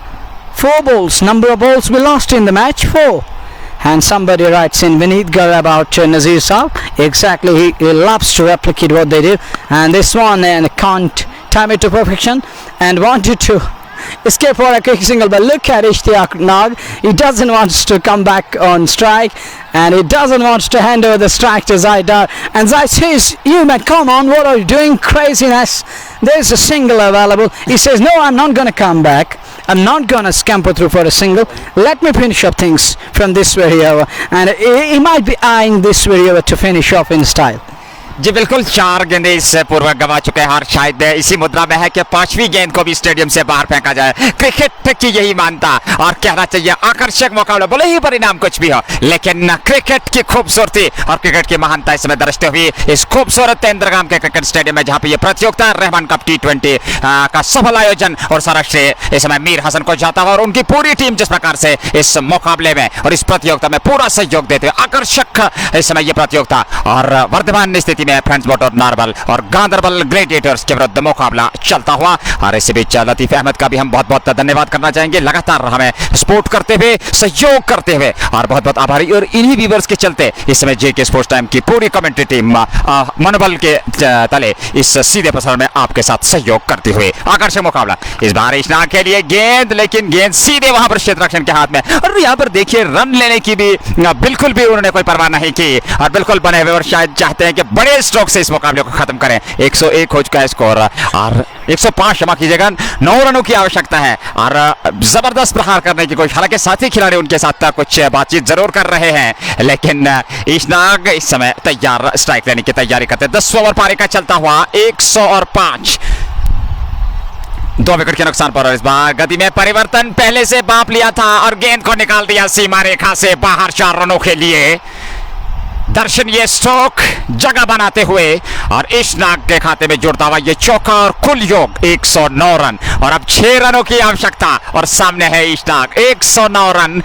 4 balls. Number of balls we lost in the match, 4. And somebody writes in Vineet Gar about Nazir Saab. Exactly, he loves to replicate what they do. And this one can't time it to perfection and wanted to escape for a quick single, but look at Ishtiaq Nag. He doesn't want to come back on strike and he doesn't want to hand over the strike to Zaidar, and Zaid says, you man, come on, what are you doing? Craziness. There's a single available. He says, no, I'm not going to come back, I'm not going to scamper through for a single. Let me finish up things from this very over, and he might be eyeing this very over to finish off in style. जी बिल्कुल, 4 गेंदें इस पूर्व गवा चुके हैं और शायद इसी मुद्रा में है कि 5वीं गेंद को भी स्टेडियम से बाहर फेंका जाए। क्रिकेट की यही मानता और कहना चाहिए आकर्षक मुकाबला, भले ही परिणाम कुछ भी हो, लेकिन क्रिकेट की खूबसूरती और क्रिकेट की महानता इसमें दर्शते हुए इस खूबसूरत इंद्रगाम के क्रिकेट स्टेडियम में जहां पे ये प्रतियोगिता रहमान कप T20 का सफल आयोजन और सारा श्रेय इस समय मीर हसन को जाता है और उनकी पूरी टीम जिस प्रकार से इस मुकाबले में और इस प्रतियोगिता में पूरा सहयोग देते हुए आकर्षक इस समय ये प्रतियोगिता और वर्तमान स्थिति गति में फ्रेंड्स मोटर नार्बल और गांधरबल ग्लेडिएटर्स के विरुद्ध मुकाबला चलता हुआ। और इसी बीच लतीफ अहमद का भी हम बहुत बहुत धन्यवाद करना चाहेंगे, लगातार हमें सपोर्ट करते हुए, सहयोग करते हुए, और बहुत बहुत आभारी। और इन्हीं व्यूअर्स के चलते इस समय जेके स्पोर्ट्स टाइम की पूरी कमेंट्री टीम मनोबल के तले इस सीधे प्रसारण में आपके साथ सहयोग करते हुए आकर्षक मुकाबला। इस बार इशनाक के लिए गेंद, लेकिन गेंद सीधे वहां पर क्षेत्र रक्षण के हाथ में, और यहाँ पर देखिए रन लेने की भी बिल्कुल भी उन्होंने कोई परवाह नहीं की, और बिल्कुल बने हुए और शायद चाहते हैं कि बड़े स्ट्रोक से इस मुकाबले को खत्म करें। 101 हो चुका है स्कोर, और 105 क्षमा कीजिएगा, 9 रनों की आवश्यकता है, और जबरदस्त प्रहार करने की कोशिश। हालांकि साथी खिलाड़ी उनके साथ कुछ बातचीत जरूर कर रहे हैं, लेकिन इशनाक इस समय तैयार स्ट्राइक लेने की तैयारी करते हैं। 10 ओवर पारी का चलता हुआ 105, 2 विकेट के नुकसान पर। और इस बार गति में परिवर्तन, पहले से बाप लिया था और गेंद को निकाल दिया सीमा रेखा से बाहर 4 रनों के लिए। दर्शनीय स्ट्रोक जगह बनाते हुए और इशनाक के खाते में जुड़ता हुआ ये चौका, और कुल योग 109 रन, और अब 6 रनों की आवश्यकता, और सामने है इशनाक। 109 रन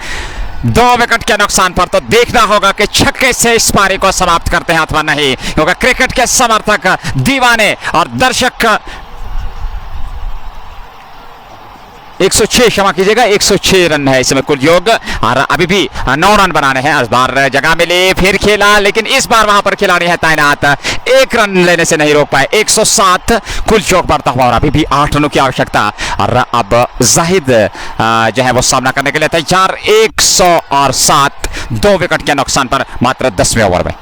2 विकेट के नुकसान पर। तो देखना होगा कि छक्के से इस पारी को समाप्त करते हैं अथवा नहीं, क्योंकि क्रिकेट के समर्थक, दीवाने और दर्शक 106 क्षमा कीजिएगा, 106 रन है इसमें कुल योग, और अभी भी 9 रन बनाने हैं। इस बार जगह मिली, फिर खेला, लेकिन इस बार वहां पर खिलाड़ी है तैनात, 1 रन लेने से नहीं रोक पाए। 107 कुल योग बढ़ता हुआ, और अभी भी 8 रनों की आवश्यकता। और अब जाहिद जो है वो सामना करने के लिए तैयार। 107, 2 विकेट के नुकसान पर मात्र 10वें ओवर में।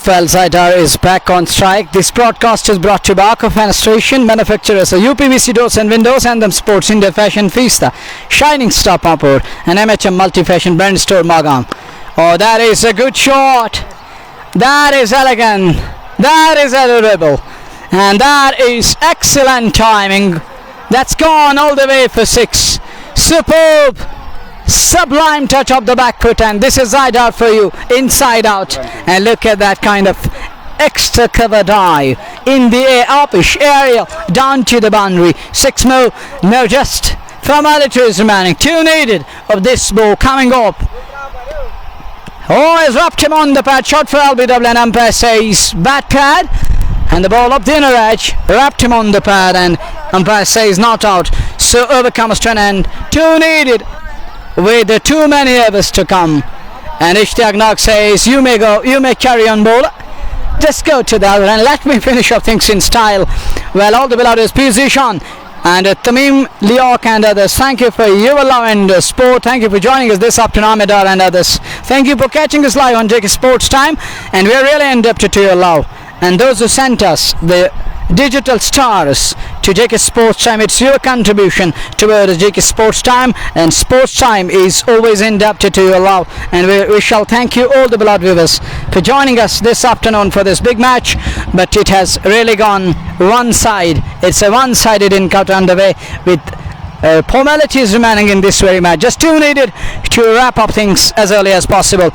Zaidar is back on strike. This broadcast is brought to you by Arco Fenestration, manufacturers of UPVC doors and windows, and them Sports India Fashion Fiesta, Shining Star Pampur, and MHM Multi-Fashion Brand Store Magam. Oh, that is a good shot. That is elegant. That is adorable. And that is excellent timing. That's gone all the way for 6. Superb. Sublime touch of the back foot, and this is Zaidar for you, inside out. And look at that kind of extra cover dive in the air, upish, aerial, down to the boundary. 6 more, no, just formalities remaining. 2 needed of this ball coming up. Oh, he's wrapped him on the pad, shot for LBW, and umpire says bat pad, and the ball up the inner edge, wrapped him on the pad, and umpire says not out. So over comes to an end. 2 needed, with too many overs to come, and Ishtiaq Nag says you may go, you may carry on, bowler, just go to the other and let me finish up things in style. Well, all the below is position, and Tamim Liok and others, thank you for your love and sport. Thank you for joining us this afternoon, Amidar and others. Thank you for catching us live on JK Sports Time, and we are really indebted to your love, and those who sent us the digital stars to JK Sports Time. It's your contribution towards JK Sports Time, and Sports Time is always indebted to your love, and we shall thank you all the beloved viewers for joining us this afternoon for this big match. But it has really gone one side. It's a one-sided encounter underway, with formalities remaining in this very match. Just 2 needed to wrap up things as early as possible.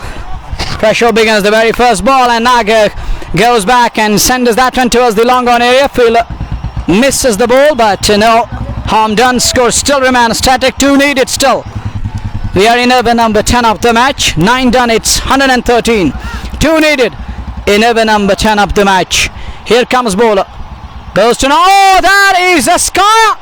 Pressure begins the very first ball, and Naga goes back and sends that one towards the long on area. Fielder misses the ball, but no harm done. Score still remains static. 2 needed still. We are in over number 10 of the match. 9 done, it's 113. 2 needed in over number 10 of the match. Here comes bowler. Goes to, oh, that is a scar,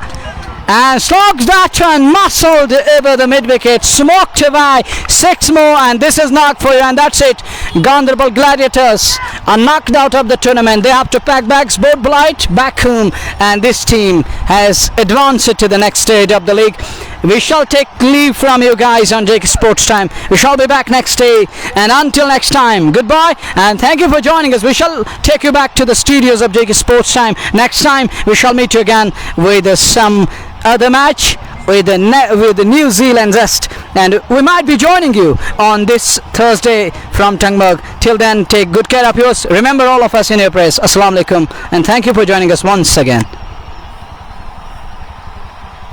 and slogs that one, muscled over the mid wicket, smoked away. 6 more, and this is knocked for you, and that's it. Gaunderbal Gladiators are knocked out of the tournament. They have to pack bags, board blight, back home, and this team has advanced to the next stage of the league. We shall take leave from you guys on JK Sports Time. We shall be back next day, and until next time, goodbye, and thank you for joining us. We shall take you back to the studios of JK Sports Time. Next time we shall meet you again with some other match with the New Zealand zest, and we might be joining you on this Thursday from Tangmug. Till then, take good care of yours. Remember all of us in your prayers. Assalamu alaikum, and thank you for joining us once again.